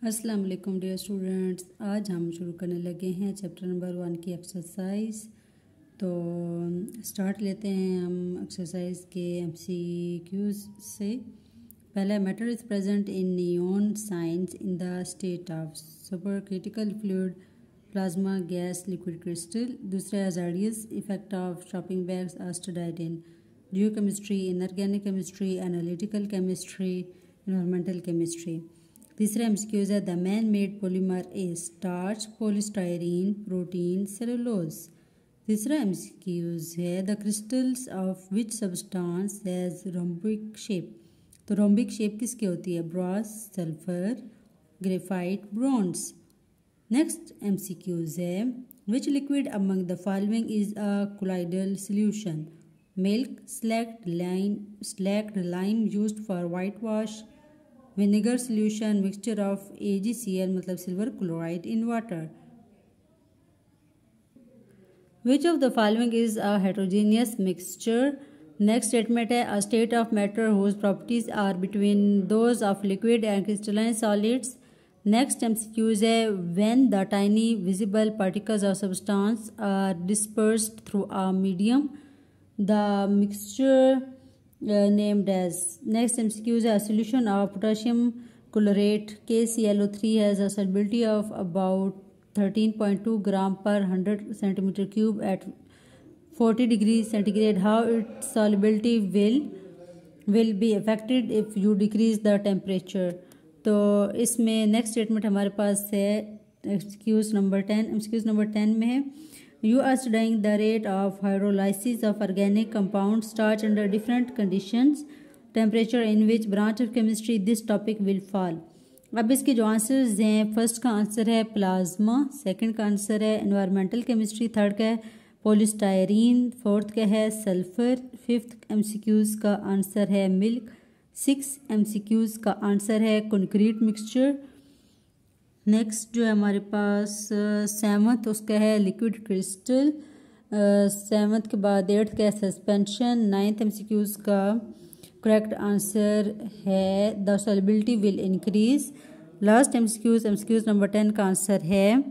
अस्सलाम वालेकुम dear students. आज हम शुरू करने लगे हैं चैप्टर नंबर 1 की एक्सरसाइज। तो स्टार्ट लेते हैं हम एक्सरसाइज के MCQs से। पहला, matter is present in neon science in the state of super critical fluid, plasma, gas, liquid crystal. दूसरा, hazardous effect of shopping bags are studied in geochemistry, inorganic chemistry, analytical chemistry, environmental chemistry. तीसरा MCQs है the man made polymer is starch, polystyrene, protein, cellulose. तीसरा MCQs है the crystals of which substance has rhombic shape. तो rhombic shape किसकी होती है? Brass, sulphur, graphite, bronze. Next MCQs है विच liquid among the following is a colloidal solution? Milk, slaked lime used for white wash, vinegar solution, mixture of AgCl मतलब silver chloride in water. Which of the following is a heterogeneous mixture? Next statement है a state of matter whose properties are between those of liquid and crystalline solids. Next MCQs है when the tiny visible particles of substance are dispersed through a medium, the mixture named as. Next MCQs are a solution of potassium chlorate KClO3 has a solubility of about 13.2 gram per 100 centimeter cube at 40 degrees centigrade. How its solubility will be affected if you decrease the temperature? तो इसमें next statement हमारे पास है MCQs number 10 में है You are studying the rate of hydrolysis of organic compounds starch under different conditions, temperature in which branch of chemistry this topic will fall. अब इसके जो answers हैं, फर्स्ट का आंसर है प्लाज्मा, सेकंड का answer है एनवायरमेंटल केमिस्ट्री, थर्ड का है पॉलीस्टायरीन, फोर्थ का है सल्फर, फिफ्थ MCQs का आंसर है मिल्क, सिक्स MCQs का आंसर है कंक्रीट मिक्सचर। नेक्स्ट जो है हमारे पास सेवंथ, उसका है लिक्विड क्रिस्टल। सेवंथ के बाद एट्थ का है सस्पेंशन। नाइन्थ MCQs का करेक्ट आंसर है the solubility will increase. Last MCQs number 10 का आंसर है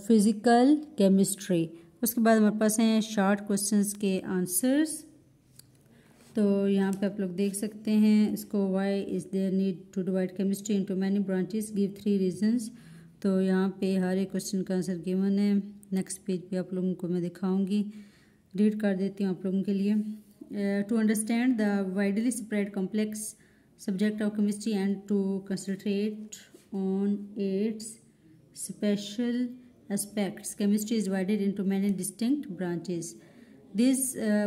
फिजिकल केमिस्ट्री। उसके बाद हमारे पास हैं शॉर्ट क्वेश्चंस के आंसर्स। तो यहाँ पे आप लोग देख सकते हैं इसको why is there need to divide chemistry into many branches, give 3 reasons. तो यहाँ पे हर एक क्वेश्चन का आंसर गिवन है। नेक्स्ट पेज पे आप लोगों को मैं दिखाऊंगी, रीड कर देती हूँ आप लोगों के लिए। To understand the widely spread complex subject of chemistry and to concentrate on its special aspects, chemistry is divided into many distinct branches. These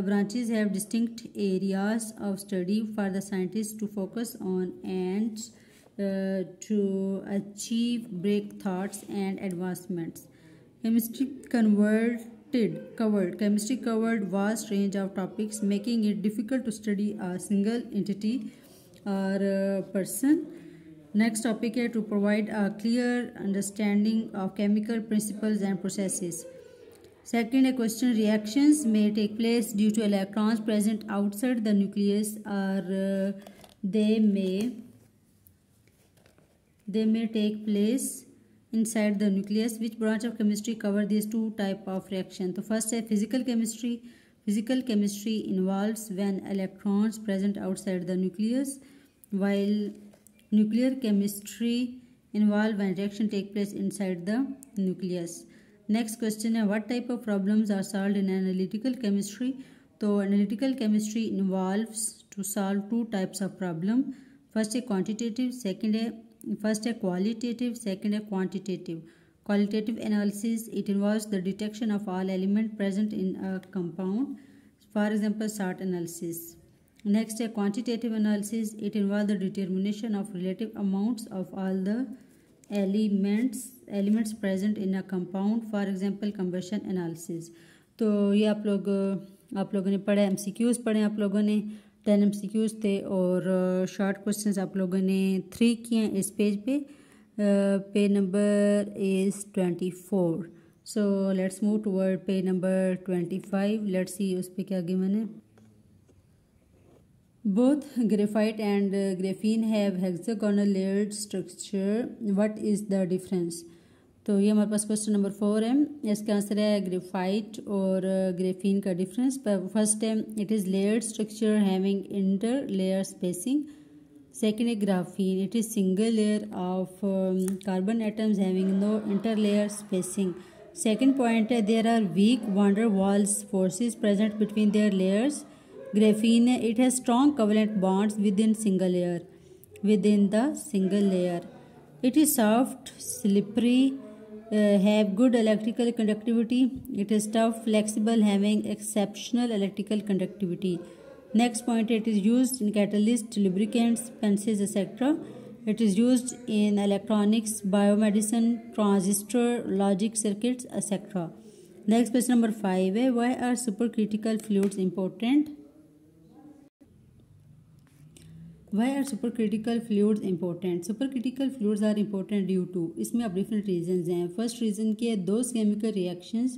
branches have distinct areas of study for the scientists to focus on and to achieve breakthroughs and advancements. Chemistry covered vast range of topics, making it difficult to study a single entity or person. Next topic है to provide a clear understanding of chemical principles and processes. Second, a question, reactions may take place due to electrons present outside the nucleus or they may take place inside the nucleus. Which branch of chemistry cover these two type of reaction? So first है physical chemistry. Physical chemistry involves when electrons present outside the nucleus, while nuclear chemistry involve when reaction take place inside the nucleus. Next question है what type of problems are solved in analytical chemistry. तो analytical chemistry involves to solve two types of problem. First है quantitative, first है qualitative, second है quantitative. Qualitative analysis it involves the detection of all element present in a compound, for example sort analysis. Next है quantitative analysis it involve the determination of relative amounts of all the elements present in a compound, for example combustion analysis. तो ये आप लोगों ने पढ़ा, MCQs पढ़े आप लोगों ने, 10 MCQs थे और शॉर्ट क्वेश्चंस आप लोगों ने 3 किए हैं इस पेज पे. Page number is 24. So let's move toward page number 25. Let's see उस पर क्या गिवन है. Both graphite and graphene have hexagonal layered structure. What is the difference? तो ये हमारे पास क्वेश्चन नंबर 4 है. इसका आंसर है ग्रेफाइट और ग्रेफीन का डिफरेंस. फर्स्ट है it is layered structure having inter layer spacing. Second है graphene it is single layer of carbon atoms having no inter layer spacing. Second point है there are weak van der Waals forces present between their layers. Graphene it has strong covalent bonds within the single layer. It is soft, slippery, have good electrical conductivity. It is tough, flexible, having exceptional electrical conductivity. Next point, it is used in catalysts, lubricants, pencils, etc. It is used in electronics, biomedicine, transistor, logic circuits, etc. Next question number 5 है why are supercritical fluids important? Why are supercritical fluids important? Supercritical fluids are important due to इसमें अब different reasons हैं. First reason कि those chemical reactions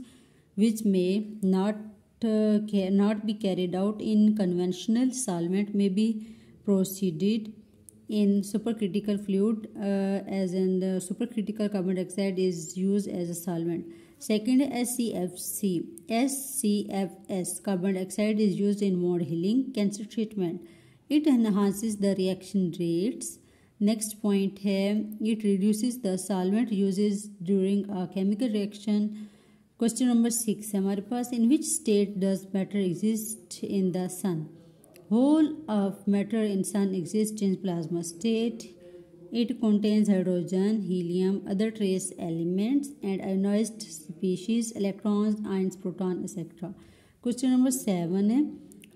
which may not be carried out in conventional solvent may be proceeded in supercritical fluid as in the supercritical carbon dioxide is used as a solvent. Second SCFS carbon dioxide is used in wound healing, cancer treatment. It enhances the reaction rates. Next point है it reduces the solvent uses during a chemical reaction. Question number 6 है हमारे पास in which state does matter exist in the sun? Whole of matter in sun exists in plasma state. It contains hydrogen, helium, other trace elements and ionized species, electrons, ions, proton, etc. Question number 7 है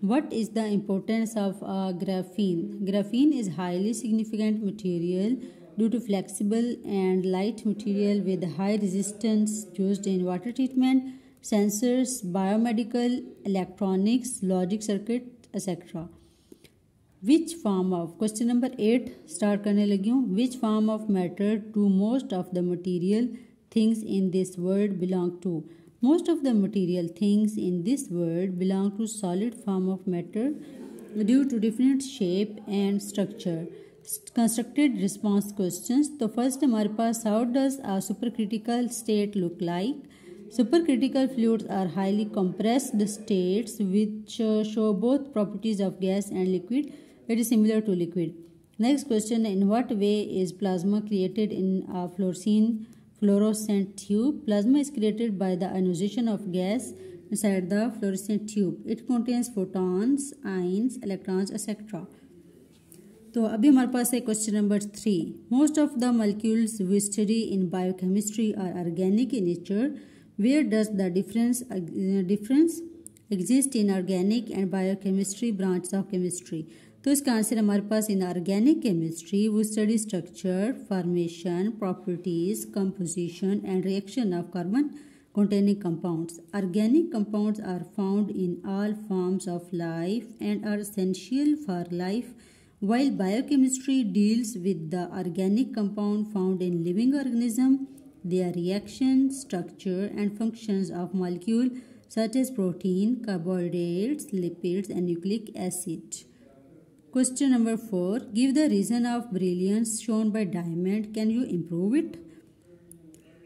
what is the importance of graphene? Graphene is highly significant material due to flexible and light material with high resistance used in water treatment, sensors, biomedical, electronics, logic circuit, etc. Which form of question number 8 start करने लगी हूँ. Which form of matter do most of the material things in this world belong to? Most of the material things in this world belong to solid form of matter due to different shape and structure. Constructed response questions. तो first हमारे पास how does a supercritical state look like? Supercritical fluids are highly compressed states which show both properties of gas and liquid. It is similar to liquid. Next question, in what way is plasma created in a fluorescent tube? Plasma is created by the ionization of gas inside the fluorescent tube. It contains photons, ions, electrons, etc. तो अभी हमारे पास है question number 3. Most of the molecules we study in biochemistry are organic in nature. Where does the difference exist in organic and biochemistry branches of chemistry? तो इसका answer हमारे पास in organic chemistry वो study structure, formation, properties, composition and reaction of carbon containing compounds. Organic compounds are found in all forms of life and are essential for life, while biochemistry deals with the organic compound found in living organism, their reaction, structure and functions of molecule such as protein, carbohydrates, lipids and nucleic acid. Question number 4. Give the reason of brilliance shown by diamond. Can you improve it?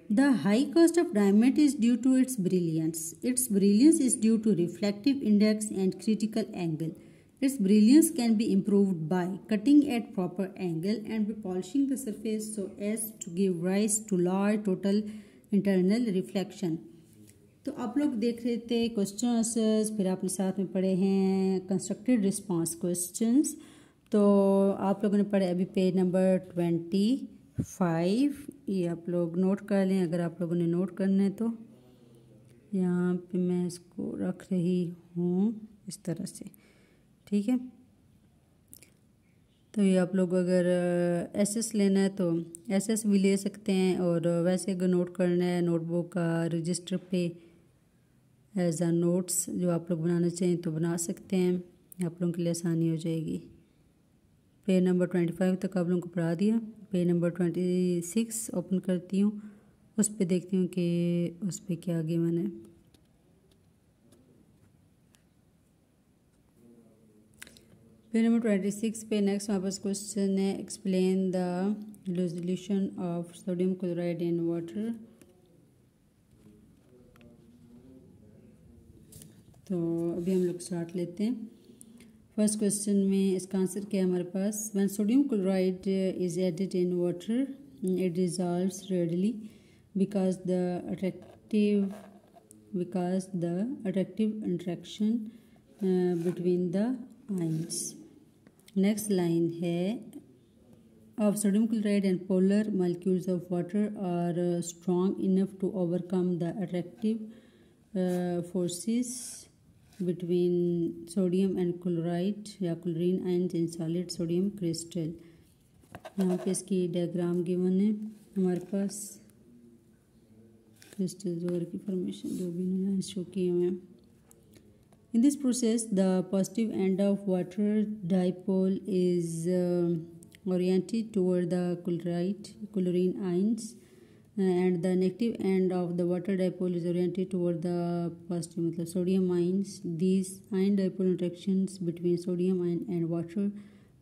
The high cost of diamond is due to its brilliance. Its brilliance is due to refractive index and critical angle. Its brilliance can be improved by cutting at proper angle and by polishing the surface so as to give rise to large total internal reflection. तो आप लोग देख रहे थे question answers, फिर आपने साथ में पढ़े हैं कंस्ट्रक्टेड रिस्पांस क्वेश्चंस. तो आप लोगों ने पढ़े अभी पेज नंबर 25. ये आप लोग नोट कर लें अगर आप लोगों ने नोट करना है तो. यहाँ पे मैं इसको रख रही हूँ इस तरह से, ठीक है. तो ये आप लोग अगर एसएस लेना है तो एसएस भी ले सकते हैं, और वैसे अगर नोट करना है नोटबुक का रजिस्टर पे एज आ नोट्स जो आप लोग बनाना चाहें तो बना सकते हैं, आप लोगों के लिए आसानी हो जाएगी. पेज नंबर 25 तक आप लोगों को पढ़ा दिया. पेज नंबर 26 ओपन करती हूँ, उस पर देखती हूँ कि उस पर क्या गिवन है. पेज नंबर 26 पे नेक्स्ट हमारे पास क्वेश्चन है, explain the resolution of sodium chloride in water. तो अभी हम लोग स्टार्ट लेते हैं। फर्स्ट क्वेश्चन में इसका आंसर क्या है हमारे पास, when sodium chloride is added in water it dissolves readily because the attractive interaction between the ions. Next line है, of sodium chloride and polar molecules of water are strong enough to overcome the attractive forces between sodium and chloride या chlorine ions in solid sodium crystal। यहाँ पे इसकी diagram given है हमारे पास, crystals और की formation जो भी लाइन शो किए हुए हैं। In this process the positive end of water dipole is oriented toward the chlorine ions and the negative end of the water dipole is oriented toward the positive मतलब sodium ions. These ion dipole interactions between sodium ion and water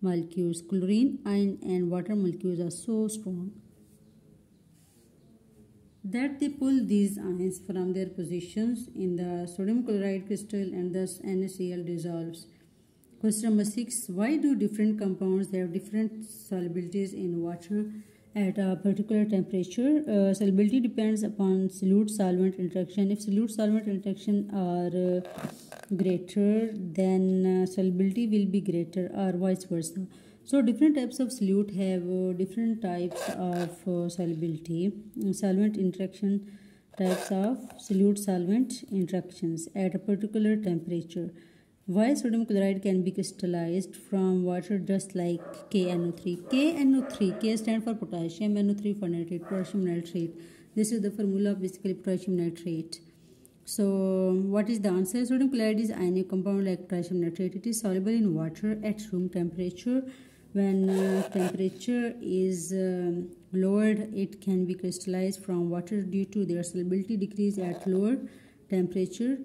molecules, chlorine ion and water molecules are so strong that they pull these ions from their positions in the sodium chloride crystal and thus NaCl dissolves. Question number 6. Why do different compounds have different solubilities in water at a particular temperature? Solubility depends upon solute-solvent interaction. If solute-solvent interaction are greater, then solubility will be greater or vice versa. So different types of solute have different types of solubility. Solvent interaction, types of solute-solvent interactions at a particular temperature. Why sodium chloride can be crystallized from water just like KNO3. K stands for potassium, NO3 for nitrate, potassium nitrate. This is the formula of basically potassium nitrate. So what is the answer? Sodium chloride is ionic compound like potassium nitrate. It is soluble in water at room temperature. When temperature is lowered, it can be crystallized from water due to their solubility decrease at lower temperature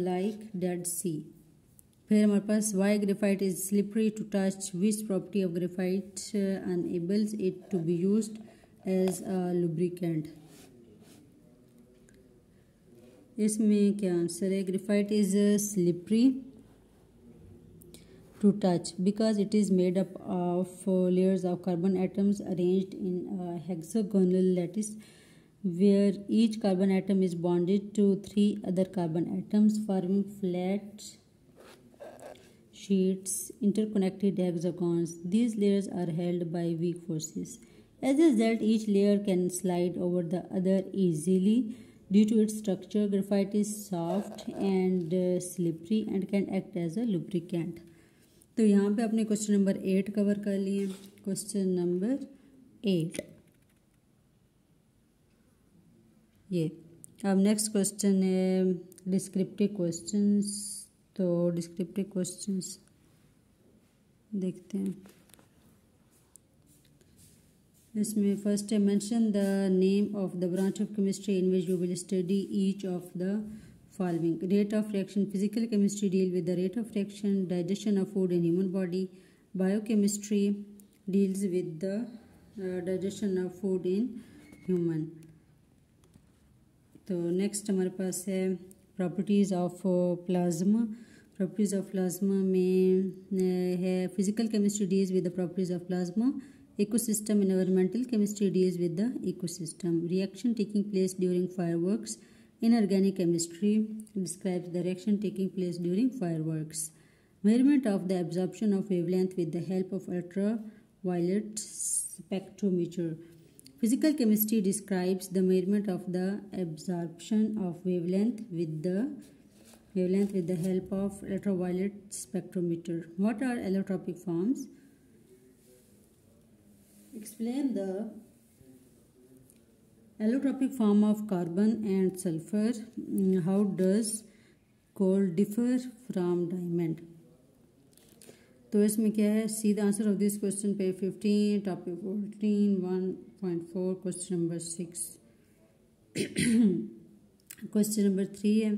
like Dead Sea. फिर हमारे पास why graphite is slippery to touch, which property of graphite enables it to be used as a lubricant. इसमें क्या answer है, graphite is slippery to touch because it is made up of layers of carbon atoms arranged in a hexagonal lattice where each carbon atom is bonded to 3 other carbon atoms forming flat sheets, interconnected hexagons. These layers are held by weak forces. As a result, each layer can slide over the other easily. Due to its structure, graphite is soft and slippery and can act as a lubricant. तो यहाँ पे अपने question number 8 cover कर लिए। Question number 8 ये। अब next question है descriptive questions. तो डिस्क्रिप्टिव क्वेश्चंस देखते हैं। इसमें फर्स्ट है, mention the name of the branch of chemistry in which you will study each of the following. Rate of reaction. Physical chemistry deal with the rate of reaction, digestion of food in human body. Biochemistry deals with the digestion of food in human. तो next हमारे पास है properties of plasma. Properties of plasma में है physical chemistry deals with the properties of plasma, ecosystem environmental chemistry deals with the ecosystem, reaction taking place during fireworks, inorganic chemistry describes the reaction taking place during fireworks, measurement of the absorption of wavelength with the help of ultraviolet spectrometer. Physical chemistry describes the measurement of the absorption of wavelength with the help of ultraviolet spectrometer. What are allotropic forms? Explain the allotropic form of carbon and sulfur. How does coal differ from diamond? तो इसमें क्या है, see the answer of this question पे 15, topic 14, 1.4, question number 6। Question number 3 है,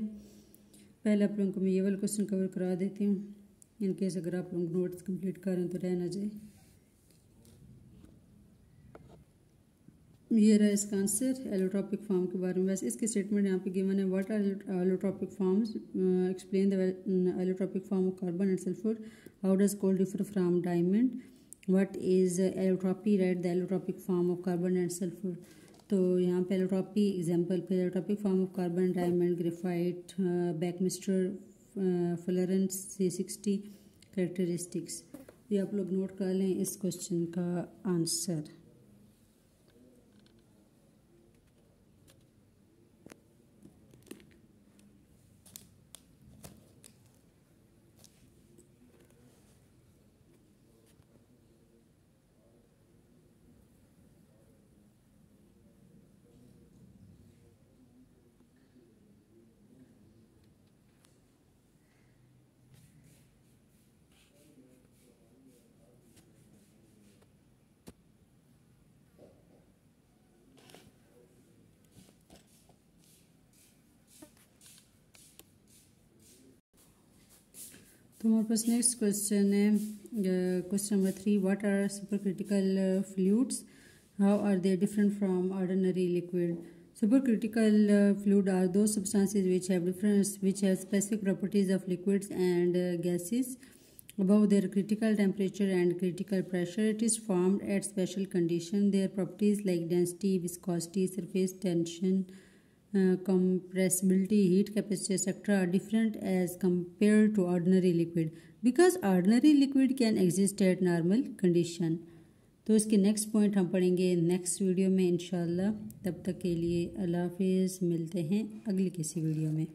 पहले आप लोगों को मैं ये वाला क्वेश्चन कवर करा देती हूँ, इन केस अगर आप लोग नोट्स कंप्लीट करें तो रह ना जाए। ये रहा इसका आंसर एलोट्रॉपिक फॉर्म के बारे में। वैसे इसकी स्टेटमेंट यहाँ पे गिवन है, what are allotropic forms, explain the allotropic form of carbon and sulphur, how does coal differ from diamond, what is allotropy, write the allotropic form of carbon and sulphur. तो यहाँ पे allotropy example पे allotropic form of carbon, diamond, graphite, Buckminster, fullerene C60, characteristics. ये आप लोग note कर लें इस क्वेश्चन का आंसर। तो हमारे पास नेक्स्ट क्वेश्चन है, question number 3, what are supercritical fluids, how are they different from ordinary liquid. Supercritical fluid are those substances which have specific properties of liquids and gases above their critical temperature and critical pressure. It is formed at special conditions. Their properties like density, viscosity, surface tension, compressibility, heat capacity, etc. are different as compared to ordinary liquid because ordinary liquid can exist at normal condition. तो इसके next point हम पढ़ेंगे next video में इंशाल्लाह। तब तक के लिए अल्लाह हाफिज़, मिलते हैं अगली किसी वीडियो में।